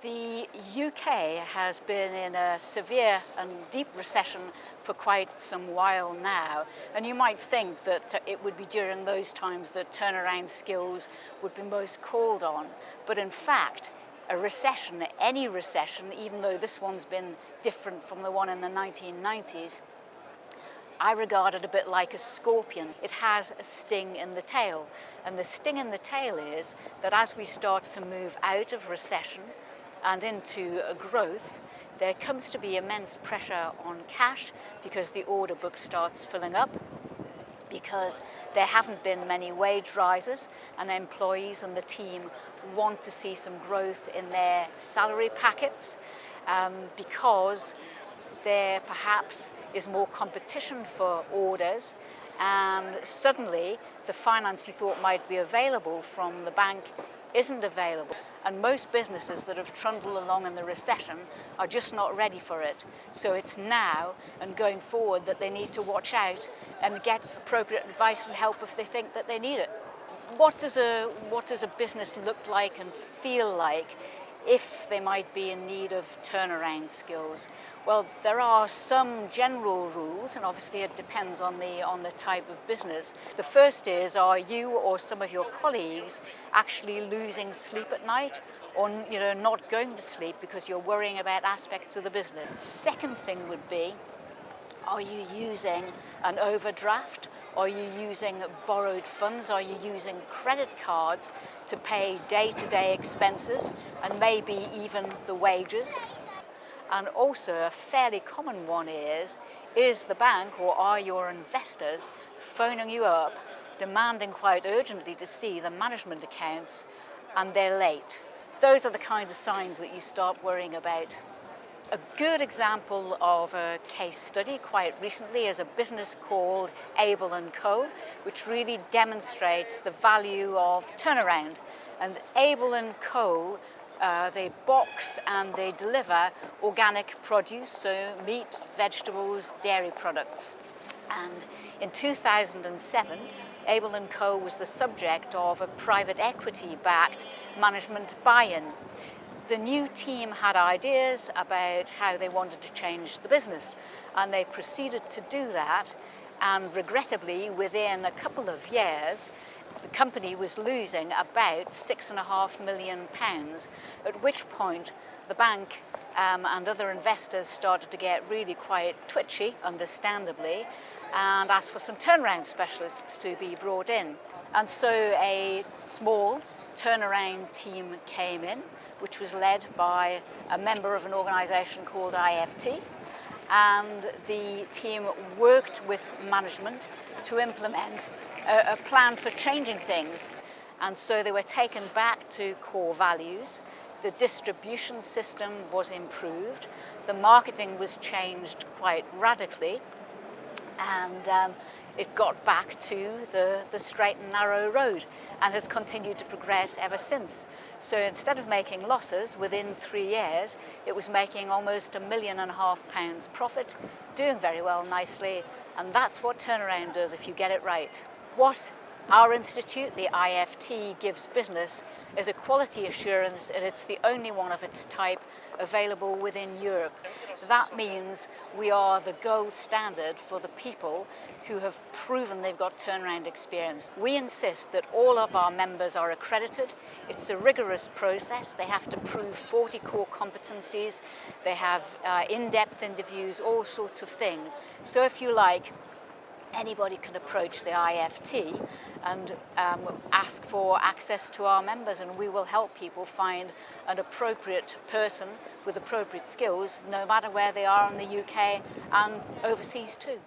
The UK has been in a severe and deep recession for quite some while now, and you might think that it would be during those times that turnaround skills would be most called on. But in fact, a recession, any recession, even though this one's been different from the one in the 1990s, I regard it a bit like a scorpion. It has a sting in the tail, and the sting in the tail is that as we start to move out of recession and into a growth, there comes to be immense pressure on cash because the order book starts filling up, because there haven't been many wage rises and employees and the team want to see some growth in their salary packets, because there perhaps is more competition for orders, and suddenly the finance you thought might be available from the bank isn't available. And most businesses that have trundled along in the recession are just not ready for it. So it's now and going forward that they need to watch out and get appropriate advice and help if they think that they need it. What does a business look like and feel like if they might be in need of turnaround skills? Well, there are some general rules, and obviously it depends on the type of business. The first is, are you or some of your colleagues actually losing sleep at night, or not going to sleep because you're worrying about aspects of the business? Second thing would be, are you using an overdraft? Are you using borrowed funds? Are you using credit cards to pay day-to-day expenses and maybe even the wages? And also a fairly common one is the bank or are your investors phoning you up, demanding quite urgently to see the management accounts, and they're late? Those are the kind of signs that you start worrying about. A good example of a case study quite recently is a business called Able & Co., which really demonstrates the value of turnaround. And Able & Co., they box and they deliver organic produce, so meat, vegetables, dairy products. And in 2007, Able & Co. was the subject of a private equity-backed management buy-in. The new team had ideas about how they wanted to change the business, and they proceeded to do that, and regrettably, within a couple of years, the company was losing about £6.5 million, at which point the bank and other investors started to get really quite twitchy, understandably, and asked for some turnaround specialists to be brought in. And so a small turnaround team came in, which was led by a member of an organisation called IFT, and the team worked with management to implement a plan for changing things. And so they were taken back to core values, the distribution system was improved, the marketing was changed quite radically, and it got back to the straight and narrow road and has continued to progress ever since. So instead of making losses within 3 years, it was making almost £1.5 million profit, doing very well nicely, and that's what turnaround does if you get it right. What our institute, the IFT, gives business is a quality assurance, and it's the only one of its type available within Europe. That means we are the gold standard for the people who have proven they've got turnaround experience. We insist that all of our members are accredited. It's a rigorous process. They have to prove 40 core competencies. They have in-depth interviews, all sorts of things. So if you like, anybody can approach the IFT and ask for access to our members, and we will help people find an appropriate person with appropriate skills, no matter where they are in the UK and overseas too.